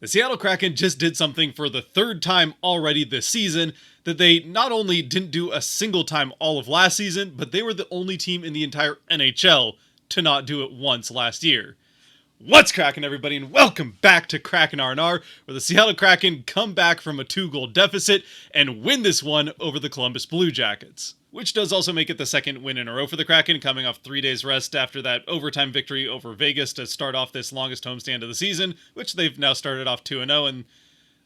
The Seattle Kraken just did something for the third time already this season that they not only didn't do a single time all of last season, but they were the only team in the entire NHL to not do it once last year. What's cracking, everybody, and welcome back to Kraken R&R, where the Seattle Kraken come back from a 2-goal deficit and win this one over the Columbus Blue Jackets. Which does also make it the second win in a row for the Kraken, coming off 3 days rest after that overtime victory over Vegas to start off this longest homestand of the season, which they've now started off 2-0, and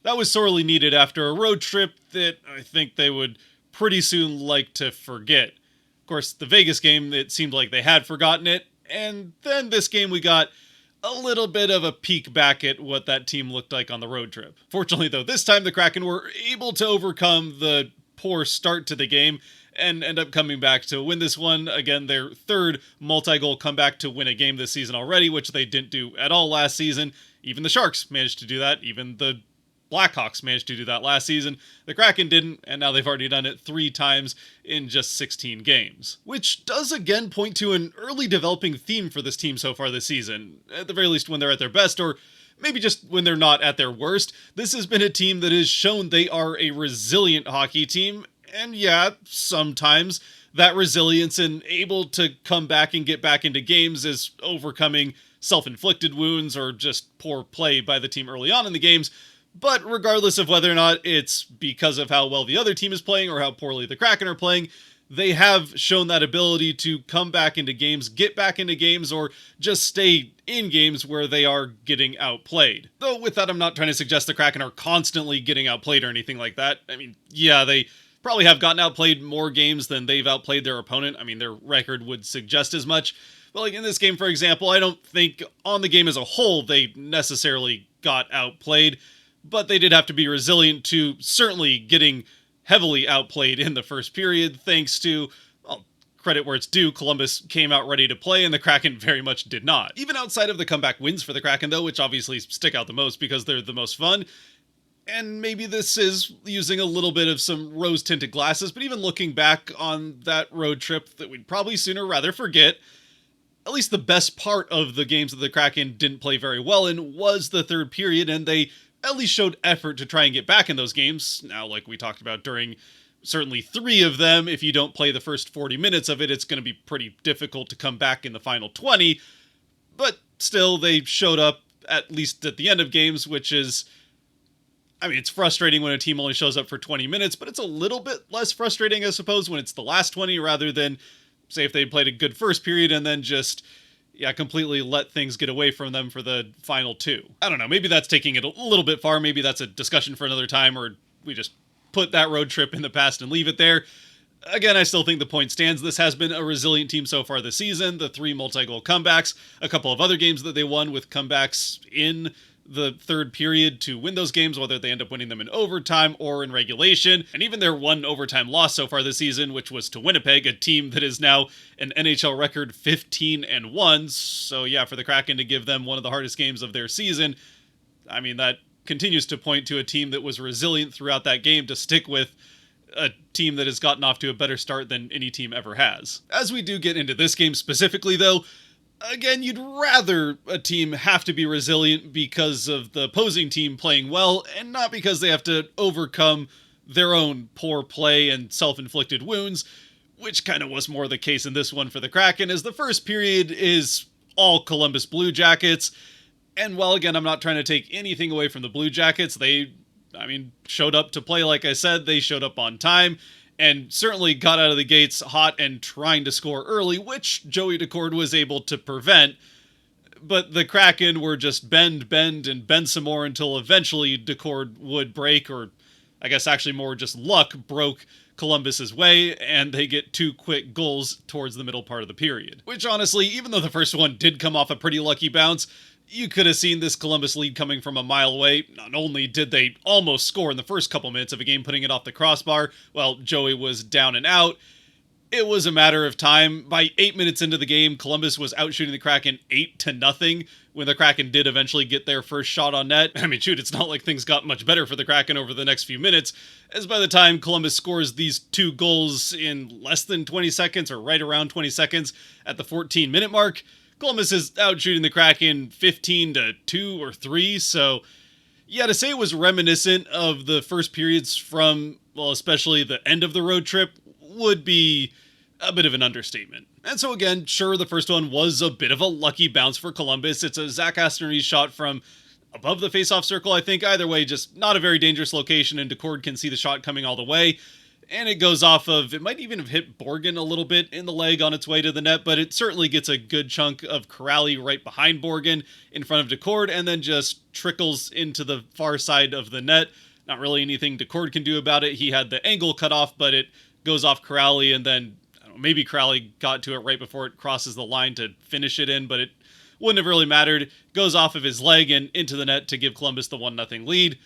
that was sorely needed after a road trip that I think they would pretty soon like to forget. Of course, the Vegas game, it seemed like they had forgotten it, and then this game we got a little bit of a peek back at what that team looked like on the road trip. Fortunately, though, this time the Kraken were able to overcome the poor start to the game and end up coming back to win this one. Again, their third multi-goal comeback to win a game this season already, which they didn't do at all last season. Even the Sharks managed to do that. Even the Blackhawks managed to do that last season. The Kraken didn't, and now they've already done it 3 times in just 16 games. Which does again point to an early developing theme for this team so far this season. At the very least when they're at their best, or maybe just when they're not at their worst. This has been a team that has shown they are a resilient hockey team, and yeah, sometimes that resilience and able to come back and get back into games is overcoming self-inflicted wounds or just poor play by the team early on in the games. But regardless of whether or not it's because of how well the other team is playing or how poorly the Kraken are playing, they have shown that ability to come back into games, get back into games, or just stay in games where they are getting outplayed. Though with that, I'm not trying to suggest the Kraken are constantly getting outplayed or anything like that. I mean, yeah, they probably have gotten outplayed more games than they've outplayed their opponent. I mean, their record would suggest as much. But like in this game, for example, I don't think on the game as a whole they necessarily got outplayed, but they did have to be resilient to certainly getting heavily outplayed in the first period, thanks to, well, credit where it's due, Columbus came out ready to play, and the Kraken very much did not. Even outside of the comeback wins for the Kraken, though, which obviously stick out the most because they're the most fun, and maybe this is using a little bit of some rose-tinted glasses, but even looking back on that road trip that we'd probably sooner rather forget, at least the best part of the games that the Kraken didn't play very well in was the third period, and they at least showed effort to try and get back in those games. Now, like we talked about during certainly 3 of them, if you don't play the first 40 minutes of it, it's going to be pretty difficult to come back in the final 20. But still, they showed up at least at the end of games, which is, I mean, it's frustrating when a team only shows up for 20 minutes, but it's a little bit less frustrating, I suppose, when it's the last 20 rather than, say, if they played a good first period and then just completely let things get away from them for the final 2. I don't know, maybe that's taking it a little bit far, maybe that's a discussion for another time, or we just put that road trip in the past and leave it there. Again, I still think the point stands. This has been a resilient team so far this season. The 3 multi-goal comebacks, a couple of other games that they won with comebacks in the third period to win those games, whether they end up winning them in overtime or in regulation, and even their 1 overtime loss so far this season, which was to Winnipeg, a team that is now an NHL record 15-1. So yeah, for the Kraken to give them one of the hardest games of their season, I mean, that continues to point to a team that was resilient throughout that game to stick with a team that has gotten off to a better start than any team ever has. As we do get into this game specifically, though, again, you'd rather a team have to be resilient because of the opposing team playing well, and not because they have to overcome their own poor play and self-inflicted wounds, which kind of was more the case in this one for the Kraken, as the first period is all Columbus Blue Jackets. And while, again, I'm not trying to take anything away from the Blue Jackets, they, showed up to play, like I said, they showed up on time, and certainly got out of the gates hot and trying to score early, which Joey Daccord was able to prevent. But the Kraken were just bend, and bend some more until eventually Daccord would break, or I guess actually more just luck broke Columbus's way, and they get 2 quick goals towards the middle part of the period. Which honestly, even though the first one did come off a pretty lucky bounce, you could have seen this Columbus lead coming from a mile away. Not only did they almost score in the first couple minutes of a game, putting it off the crossbar while Joey was down and out, it was a matter of time. By 8 minutes into the game, Columbus was outshooting the Kraken 8-0 when the Kraken did eventually get their first shot on net. I mean, shoot, it's not like things got much better for the Kraken over the next few minutes, as by the time Columbus scores these 2 goals in less than 20 seconds, or right around 20 seconds at the 14-minute mark, Columbus is out shooting the Kraken 15-2 or 3, so Yeah, to say it was reminiscent of the first periods from, well, especially the end of the road trip would be a bit of an understatement. And so again, sure, the first one was a bit of a lucky bounce for Columbus. It's a Zach Aston shot from above the faceoff circle, I think. Either way, just not a very dangerous location, and Decord can see the shot coming all the way. And it goes off of, it might even have hit Borgen a little bit in the leg on its way to the net, but it certainly gets a good chunk of Corrali right behind Borgen in front of Decord, and then just trickles into the far side of the net. Not really anything Decord can do about it. He had the angle cut off, but it goes off Corrali, and then I don't know, maybe Corrali got to it right before it crosses the line to finish it in, but it wouldn't have really mattered. Goes off of his leg and into the net to give Columbus the 1-0 lead.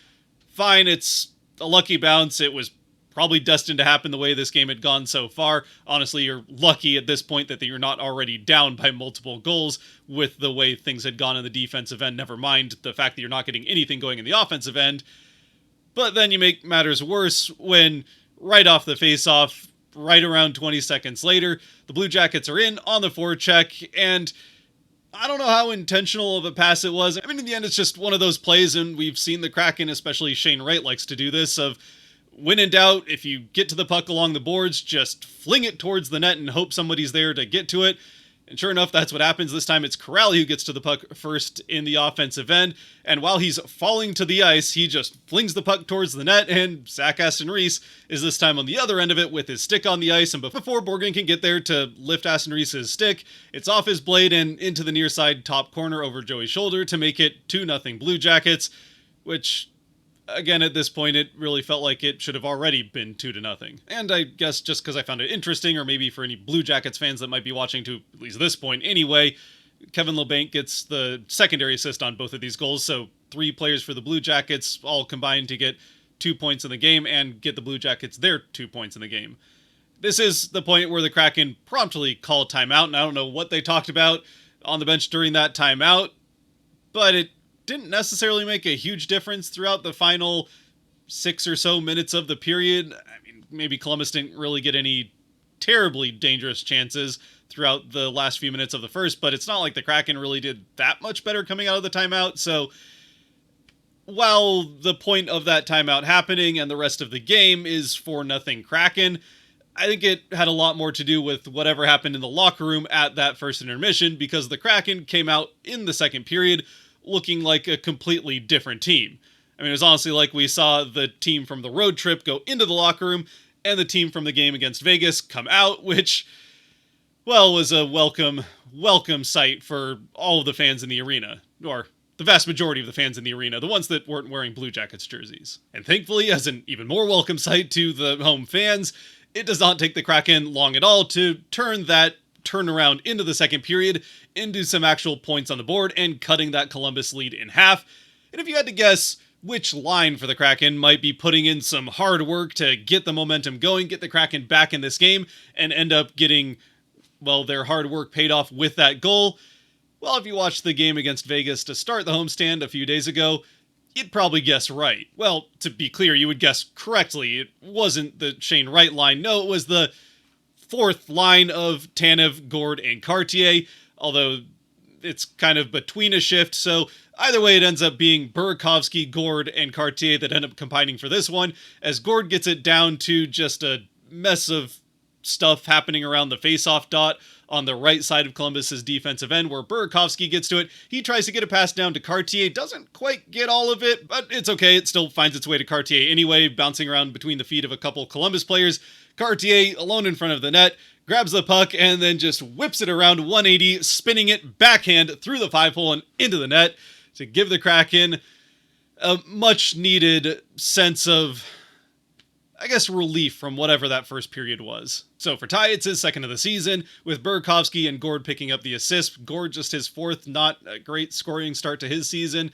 Fine, it's a lucky bounce. It was probably destined to happen the way this game had gone so far. Honestly, you're lucky at this point that you're not already down by multiple goals with the way things had gone in the defensive end. Never mind the fact that you're not getting anything going in the offensive end. But then you make matters worse when right off the face-off, right around 20 seconds later, the Blue Jackets are in on the forecheck, and I don't know how intentional of a pass it was. I mean, in the end, it's just one of those plays, and we've seen the Kraken, especially Shane Wright, likes to do this, of when in doubt, if you get to the puck along the boards, just fling it towards the net and hope somebody's there to get to it. And sure enough, that's what happens. This time it's Corrali who gets to the puck first in the offensive end. And while he's falling to the ice, he just flings the puck towards the net. And Zach Aston Reese is this time on the other end of it with his stick on the ice. And before Borgen can get there to lift Aston Reese's stick, it's off his blade and into the near side top corner over Joey's shoulder to make it 2-0 Blue Jackets, which, again, at this point, it really felt like it should have already been 2-0. And I guess just because I found it interesting, or maybe for any Blue Jackets fans that might be watching to at least this point anyway, Kevin Labanc gets the secondary assist on both of these goals, so 3 players for the Blue Jackets all combined to get 2 points in the game and get the Blue Jackets their 2 points in the game. This is the point where the Kraken promptly called timeout, and I don't know what they talked about on the bench during that timeout, but it didn't necessarily make a huge difference throughout the final 6 or so minutes of the period. I mean, maybe Columbus didn't really get any terribly dangerous chances throughout the last few minutes of the first, but it's not like the Kraken really did that much better coming out of the timeout. So while the point of that timeout happening and the rest of the game is 4-0 Kraken, I think it had a lot more to do with whatever happened in the locker room at that first intermission, because the Kraken came out in the second period looking like a completely different team. I mean, it was honestly like we saw the team from the road trip go into the locker room and the team from the game against Vegas come out, which, well, was a welcome sight for all of the fans in the arena, or the vast majority of the fans in the arena, the ones that weren't wearing Blue Jackets jerseys. And thankfully, as an even more welcome sight to the home fans, it does not take the Kraken long at all to turn that turnaround into the second period into some actual points on the board and cutting that Columbus lead in half. And if you had to guess which line for the Kraken might be putting in some hard work to get the momentum going, get the Kraken back in this game, and end up getting, well, their hard work paid off with that goal, well, if you watched the game against Vegas to start the homestand a few days ago, you'd probably guess right. Well, to be clear, you would guess correctly. It wasn't the Shane Wright line. No, it was the fourth line of Tanev, Gord, and Cartier, although it's kind of between a shift, so either way it ends up being Burakovsky, Gord, and Cartier that end up combining for this one, as Gord gets it down to just a mess of stuff happening around the face-off dot on the right side of Columbus's defensive end, where Burakovsky gets to it. He tries to get a pass down to Cartier, doesn't quite get all of it, but it's okay, it still finds its way to Cartier anyway, bouncing around between the feet of a couple Columbus players. Cartier, alone in front of the net, grabs the puck and then just whips it around 180, spinning it backhand through the 5-hole and into the net to give the Kraken a much-needed sense of, I guess, relief from whatever that first period was. So for Ty, it's his second of the season, with Burakovsky and Gord picking up the assist. Gord just his fourth, not a great scoring start to his season,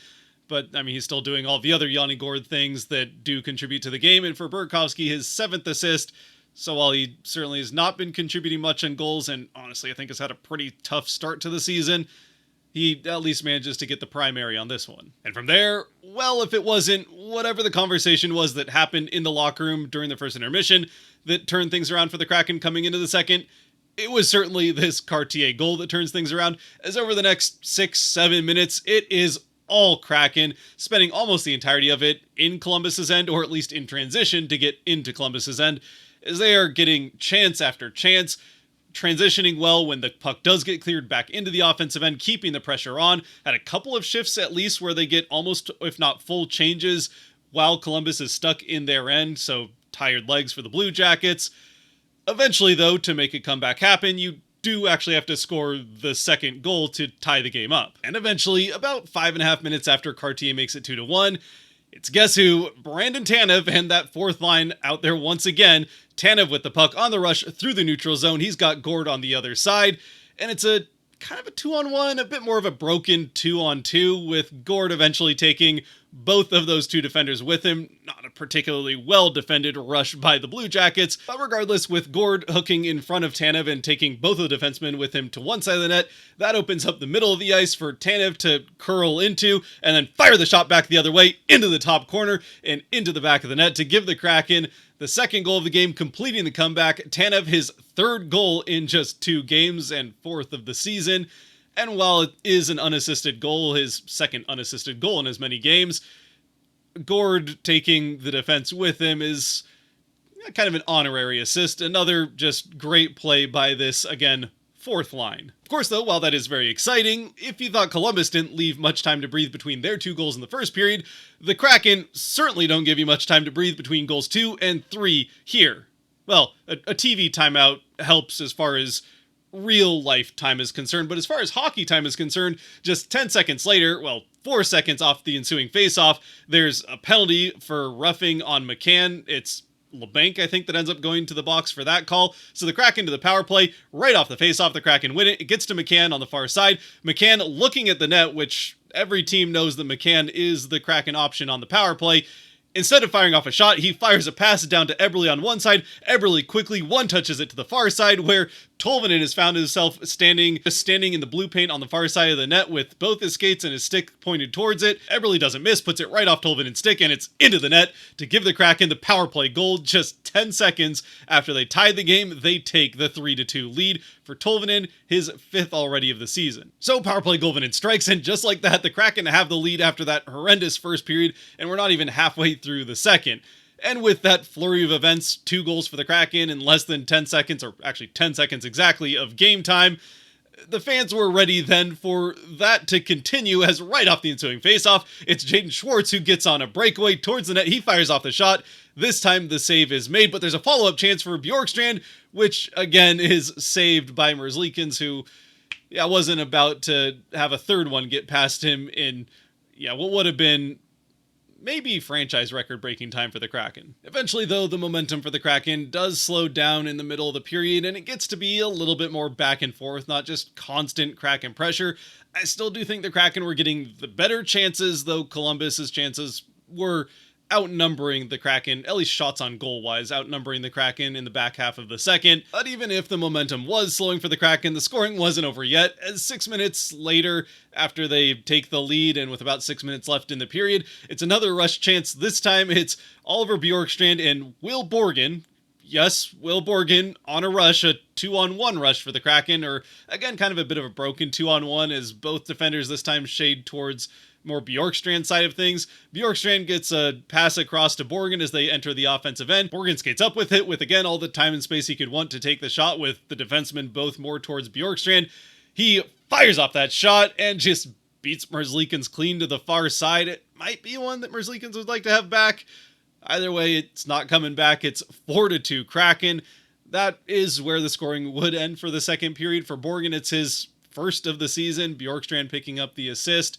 but, I mean, he's still doing all the other Yanni Gord things that do contribute to the game, and for Burakovsky, his 7th assist. So while he certainly has not been contributing much in goals, and honestly I think has had a pretty tough start to the season, he at least manages to get the primary on this one. And from there, well, if it wasn't whatever the conversation was that happened in the locker room during the first intermission that turned things around for the Kraken coming into the second, it was certainly this Cartier goal that turns things around, as over the next 6-7 minutes, it is all Kraken, spending almost the entirety of it in Columbus's end, or at least in transition to get into Columbus's end, as they are getting chance after chance, transitioning well when the puck does get cleared back into the offensive end, keeping the pressure on. Had a couple of shifts at least where they get almost, if not full changes, while Columbus is stuck in their end, so tired legs for the Blue Jackets. Eventually, though, to make a comeback happen, you do actually have to score the second goal to tie the game up. And eventually, about 5.5 minutes after Cartier makes it 2-1, it's guess who? Brandon Tanev and that fourth line out there once again. Tanev with the puck on the rush through the neutral zone. He's got Gord on the other side, and it's a kind of a 2-on-1, a bit more of a broken 2-on-2, with Gord eventually taking both of those two defenders with him. Not a particularly well-defended rush by the Blue Jackets, but regardless, with Gord hooking in front of Tanev and taking both of the defensemen with him to one side of the net, that opens up the middle of the ice for Tanev to curl into, and then fire the shot back the other way into the top corner and into the back of the net to give the Kraken the second goal of the game, completing the comeback. Tanev, his third goal in just 2 games and fourth of the season. And while it is an unassisted goal, his second unassisted goal in as many games, Gord taking the defense with him is kind of an honorary assist. Another just great play by this, again, fourth line. Of course, though, while that is very exciting, if you thought Columbus didn't leave much time to breathe between their 2 goals in the first period, the Kraken certainly don't give you much time to breathe between goals 2 and 3 here. Well, a TV timeout helps as far as real life time is concerned, but as far as hockey time is concerned, just 10 seconds later, well, 4 seconds off the ensuing faceoff, there's a penalty for roughing on McCann. It's LeBanc, I think, that ends up going to the box for that call. So the Kraken to the power play, right off the faceoff, the Kraken win it. It gets to McCann on the far side. McCann looking at the net, which every team knows that McCann is the Kraken option on the power play. Instead of firing off a shot, he fires a pass down to Eberle on one side. Eberle quickly one-touches it to the far side, where Tolvanen has found himself standing in the blue paint on the far side of the net with both his skates and his stick pointed towards it. Eberle doesn't miss, puts it right off Tolvanen's stick, and it's into the net to give the Kraken the power play goal. Just 10 seconds after they tied the game, they take the 3-2 lead for Tolvanen, his 5th already of the season. So power play Tolvanen strikes, and just like that, the Kraken have the lead after that horrendous first period, and we're not even halfway through the second. And with that flurry of events, 2 goals for the Kraken in less than 10 seconds, or actually 10 seconds exactly of game time, the fans were ready then for that to continue, as right off the ensuing faceoff, it's Jaden Schwartz who gets on a breakaway towards the net. He fires off the shot. This time the save is made, but there's a follow-up chance for Bjorkstrand, which again is saved by Merzlikins, who wasn't about to have a third one get past him in what would have been maybe franchise record-breaking time for the Kraken. Eventually, though, the momentum for the Kraken does slow down in the middle of the period, and it gets to be a little bit more back and forth, not just constant Kraken pressure. I still do think the Kraken were getting the better chances, though Columbus's chances were outnumbering the Kraken, at least shots on goal-wise, outnumbering the Kraken in the back half of the second. But even if the momentum was slowing for the Kraken, the scoring wasn't over yet, as 6 minutes later, after they take the lead and with about 6 minutes left in the period, it's another rush chance. This time it's Oliver Bjorkstrand and Will Borgen. Yes, Will Borgen on a rush, a 2-on-1 rush for the Kraken, or again, kind of a bit of a broken 2-on-1 as both defenders this time shade towards more Bjorkstrand side of things. Bjorkstrand gets a pass across to Borgen as they enter the offensive end. Borgen skates up with it, with again all the time and space he could want to take the shot, with the defenseman both more towards Bjorkstrand. He fires off that shot and just beats Merzlikins clean to the far side. It might be one that Merzlikins would like to have back. Either way, it's not coming back. It's 4-2 Kraken. That is where the scoring would end for the second period. For Borgen, it's his first of the season. Bjorkstrand picking up the assist.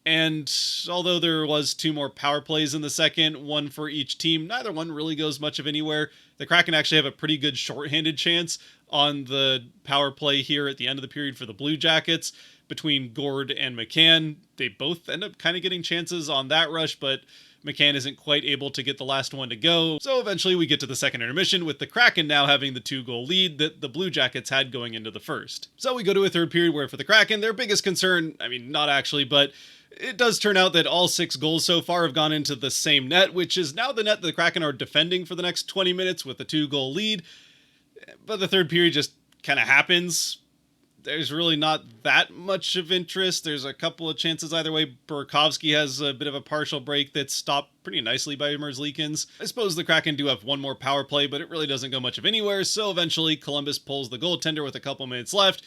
And although there was 2 more power plays in the second, 1 for each team, neither one really goes much of anywhere. The Kraken actually have a pretty good shorthanded chance on the power play here at the end of the period for the Blue Jackets between Gord and McCann. They both end up kind of getting chances on that rush, but McCann isn't quite able to get the last one to go. So eventually we get to the second intermission, with the Kraken now having the 2-goal lead that the Blue Jackets had going into the first. So we go to a third period where for the Kraken, their biggest concern, I mean, not actually, but it does turn out that all 6 goals so far have gone into the same net, which is now the net that the Kraken are defending for the next 20 minutes with a 2-goal lead. But the third period just kind of happens. there's really not that much of interest. There's a couple of chances either way. Burakovsky has a bit of a partial break that's stopped pretty nicely by Merzlikins. I suppose the Kraken do have one more power play, but it really doesn't go much of anywhere, so eventually Columbus pulls the goaltender with a couple minutes left.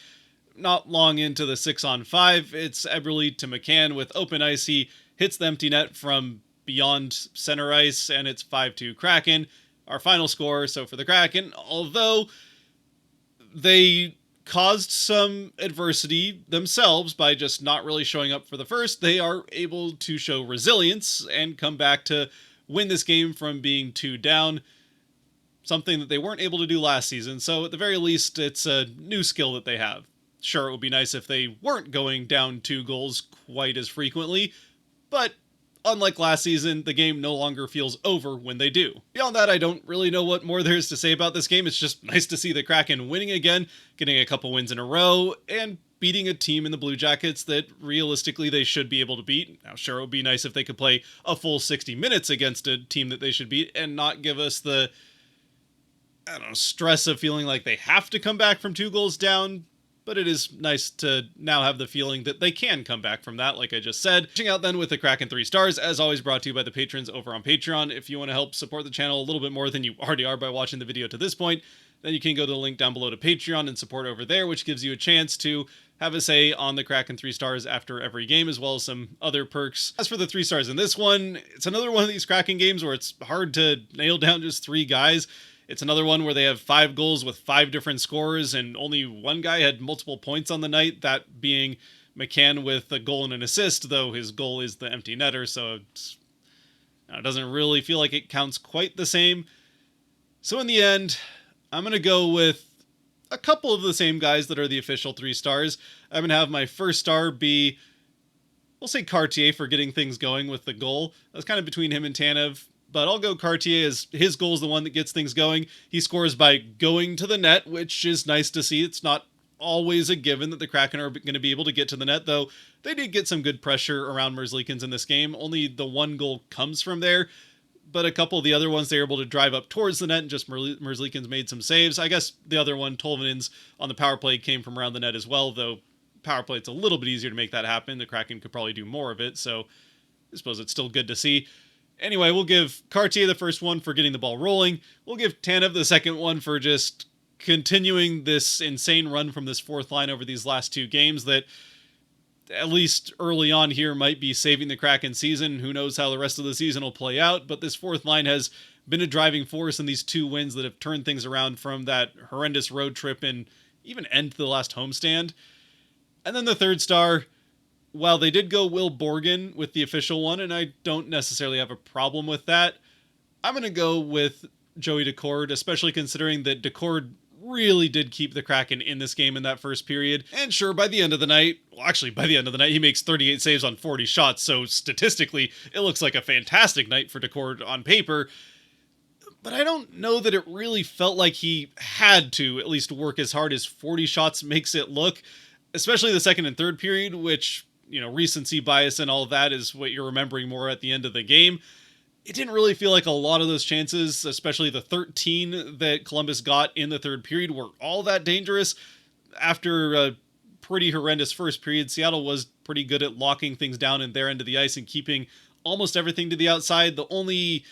Not long into the 6-on-5, it's Eberle to McCann with open ice. He hits the empty net from beyond center ice, and it's 5-2 Kraken. Our final score, so for the Kraken, although they caused some adversity themselves by just not really showing up for the first, they are able to show resilience and come back to win this game from being 2 down, something that they weren't able to do last season. So at the very least, it's a new skill that they have. Sure, it would be nice if they weren't going down 2 goals quite as frequently, but unlike last season, the game no longer feels over when they do. Beyond that, I don't really know what more there is to say about this game. It's just nice to see the Kraken winning again, getting a couple wins in a row, and beating a team in the Blue Jackets that realistically they should be able to beat. Now, sure, it would be nice if they could play a full 60 minutes against a team that they should beat and not give us the, stress of feeling like they have to come back from 2 goals down. But it is nice to now have the feeling that they can come back from that, like I just said. Reaching out then with the Kraken 3 stars, as always brought to you by the patrons over on Patreon. If you want to help support the channel a little bit more than you already are by watching the video to this point, then you can go to the link down below to Patreon and support over there, which gives you a chance to have a say on the Kraken 3 stars after every game, as well as some other perks. As for the 3 stars in this one, it's another one of these Kraken games where it's hard to nail down just 3 guys. It's another one where they have 5 goals with 5 different scorers, and only one guy had multiple points on the night, that being McCann with a goal and an assist, though his goal is the empty netter, so it doesn't really feel like it counts quite the same. So in the end, I'm going to go with a couple of the same guys that are the official 3 stars. I'm going to have my first star be, we'll say Cartier for getting things going with the goal. That's kind of between him and Tanev. But I'll go Cartier, as his goal is the one that gets things going. He scores by going to the net, which is nice to see. It's not always a given that the Kraken are going to be able to get to the net, though they did get some good pressure around Merzlikins in this game. Only the 1 goal comes from there, but a couple of the other ones they were able to drive up towards the net, and just Merzlikins made some saves. I guess the other one, Tolvanen's on the power play, came from around the net as well, though power play, it's a little bit easier to make that happen. The Kraken could probably do more of it, so I suppose it's still good to see. Anyway, we'll give Cartier the first one for getting the ball rolling. We'll give Tanev the second one for just continuing this insane run from this 4th line over these last 2 games that, at least early on here, might be saving the Kraken season. Who knows how the rest of the season will play out, but this 4th line has been a driving force in these 2 wins that have turned things around from that horrendous road trip and even end to the last homestand. And then the 3rd star, while they did go Will Borgen with the official one, and I don't necessarily have a problem with that, I'm going to go with Joey Daccord, especially considering that Daccord really did keep the Kraken in this game in that first period. And sure, by the end of the night, he makes 38 saves on 40 shots, so statistically, it looks like a fantastic night for Daccord on paper. But I don't know that it really felt like he had to at least work as hard as 40 shots makes it look, especially the second and third period, which, recency bias and all of that is what you're remembering more at the end of the game. It didn't really feel like a lot of those chances, especially the 13 that Columbus got in the third period, were all that dangerous. After a pretty horrendous first period, Seattle was pretty good at locking things down in their end of the ice and keeping almost everything to the outside. The only,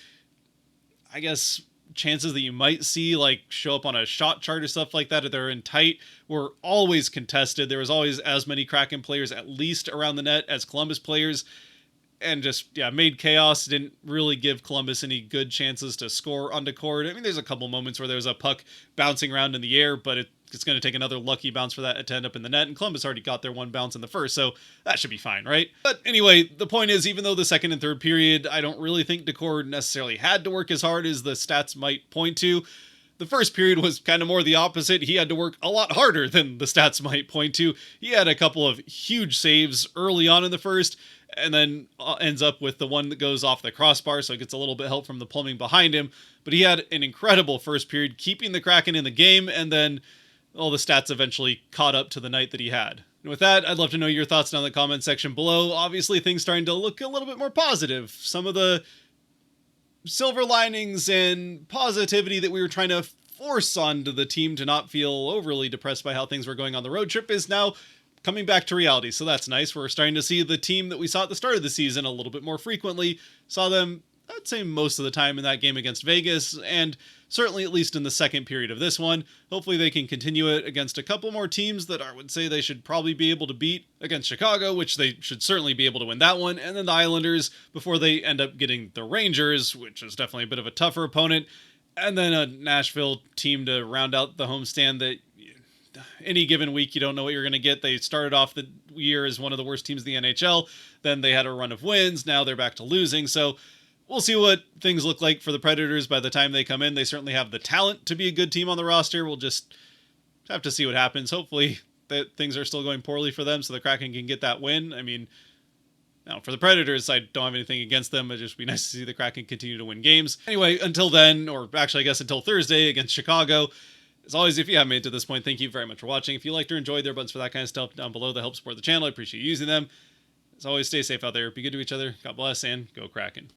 chances that you might see show up on a shot chart or stuff like that, if they're in tight, were always contested. There was always as many Kraken players at least around the net as Columbus players, and just made chaos. Didn't really give Columbus any good chances to score on Daccord. I mean, there's a couple moments where there was a puck bouncing around in the air, but it's going to take another lucky bounce for that to end up in the net, and Columbus already got their 1 bounce in the first, so that should be fine, right? But anyway, the point is, even though the second and third period, I don't really think Daccord necessarily had to work as hard as the stats might point to. The first period was kind of more the opposite. He had to work a lot harder than the stats might point to. He had a couple of huge saves early on in the first, and then ends up with the one that goes off the crossbar, so it gets a little bit help from the plumbing behind him. But he had an incredible first period, keeping the Kraken in the game, and then all the stats eventually caught up to the night that he had. And with that, I'd love to know your thoughts down in the comment section below. Obviously, things starting to look a little bit more positive. Some of the silver linings and positivity that we were trying to force onto the team to not feel overly depressed by how things were going on the road trip is now coming back to reality. So that's nice. We're starting to see the team that we saw at the start of the season a little bit more frequently. Saw them, I'd say, most of the time in that game against Vegas, and certainly at least in the second period of this one. Hopefully they can continue it against a couple more teams that I would say they should probably be able to beat. Against Chicago, which they should certainly be able to win that one, and then the Islanders before they end up getting the Rangers, which is definitely a bit of a tougher opponent, and then a Nashville team to round out the homestand that any given week you don't know what you're going to get. They started off the year as one of the worst teams in the NHL, then they had a run of wins, now they're back to losing, so we'll see what things look like for the Predators by the time they come in. They certainly have the talent to be a good team on the roster. We'll just have to see what happens. Hopefully that things are still going poorly for them so the Kraken can get that win. I mean, now, for the Predators, I don't have anything against them. It'd just be nice to see the Kraken continue to win games. Anyway, until then, or actually I guess until Thursday against Chicago, as always, if you haven't made it to this point, thank you very much for watching. If you liked or enjoyed, there are buttons for that kind of stuff down below that help support the channel. I appreciate you using them. As always, stay safe out there. Be good to each other. God bless, and go Kraken.